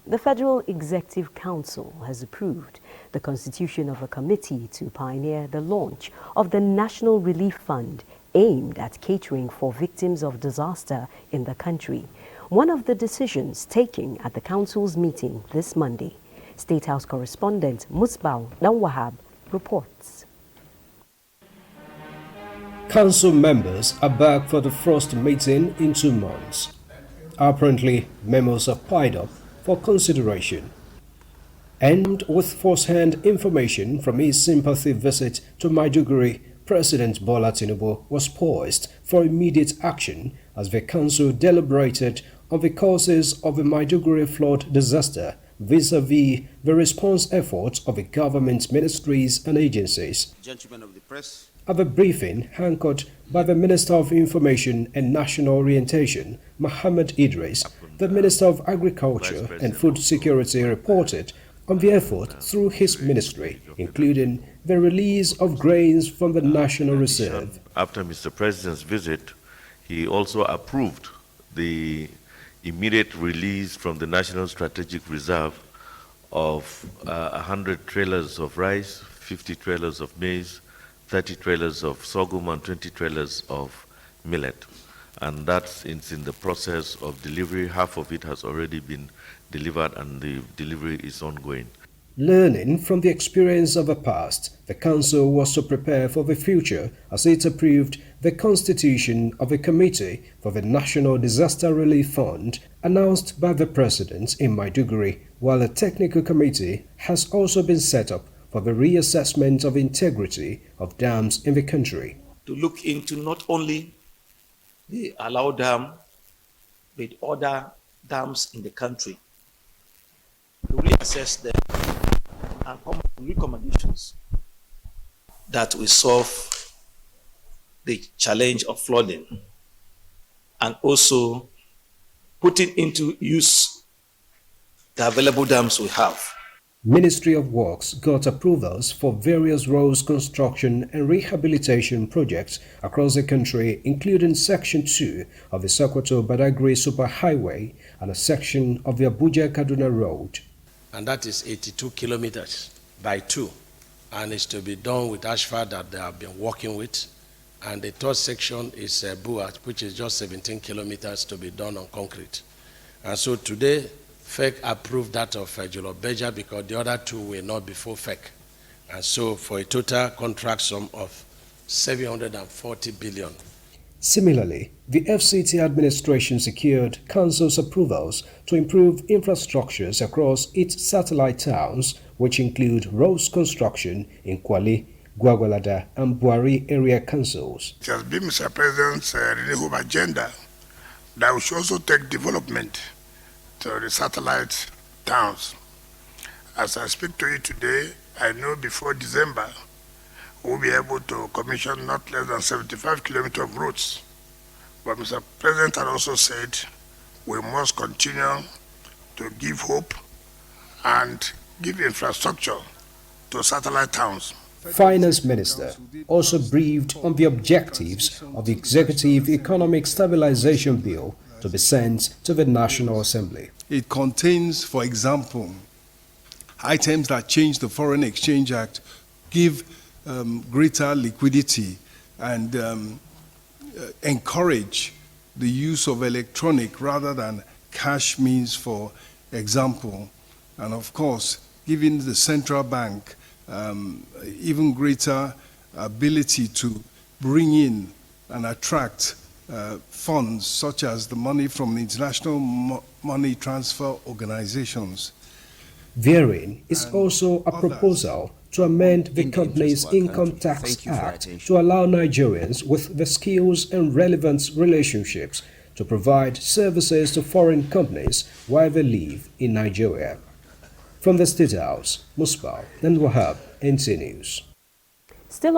The Federal Executive Council has approved the constitution of a committee to pioneer the launch of the National Relief Fund aimed at catering for victims of disaster in the country. One of the decisions taken at the Council's meeting this Monday. State House correspondent Musbau Dan-Wahab reports. Council members are back for the first meeting in 2 months. Apparently, memos are piled up for consideration. And with first-hand information from his sympathy visit to Maiduguri, President Bola Tinubu was poised for immediate action as the council deliberated on the causes of the Maiduguri flood disaster vis-a-vis the response efforts of the government ministries and agencies. Gentlemen of the press. At the briefing anchored by the Minister of Information and National Orientation, Mohammed Idris, the Minister of Agriculture and Food Security reported on the effort through his ministry, including the release of grains from the National Reserve. After Mr. President's visit, he also approved the immediate release from the National Strategic Reserve of 100 trailers of rice, 50 trailers of maize, 30 trailers of sorghum and 20 trailers of millet. And that's in the process of delivery. Half of it has already been delivered and the delivery is ongoing. Learning from the experience of the past, the Council was to prepare for the future as it approved the constitution of a committee for the National Disaster Relief Fund announced by the President in Maiduguri, while a technical committee has also been set up for the reassessment of integrity of dams in the country. To look into not only the Alao Dam, but other dams in the country, to reassess them and come up with recommendations that will solve the challenge of flooding, and also putting into use the available dams we have. Ministry of Works got approvals for various roads construction and rehabilitation projects across the country, including Section 2 of the Sokoto-Badagry Superhighway and a section of the Abuja-Kaduna Road. And that is 82 kilometers by 2, and it's to be done with asphalt that they have been working with. And the third section is Buat, which is just 17 kilometers to be done on concrete. And so today, FEC approved that of Jolobeja because the other 2 were not before FEC. And so for a total contract sum of 740 billion. Similarly, the FCT administration secured Council's approvals to improve infrastructures across its satellite towns, which include roads construction in Kwali, Gwagwalada and Buari area councils. It has been Mr. President's renewable agenda that we should also take development to the satellite towns. As I speak to you today, I know before December we'll be able to commission not less than 75 kilometers of roads. But Mr. President had also said we must continue to give hope and give infrastructure to satellite towns. Finance Minister also briefed on the objectives of the Executive Economic Stabilization Bill to be sent to the National Assembly. It contains, for example, items that change the Foreign Exchange Act, give greater liquidity and encourage the use of electronic rather than cash means, for example. And of course, giving the central bank even greater ability to bring in and attract funds such as the money from the international money transfer organizations. Therein is also a proposal to amend the Companies Income Tax Act to allow Nigerians with the skills and relevant relationships to provide services to foreign companies while they live in Nigeria. From the State House, Musbau Dan-Wahab, NC News. Still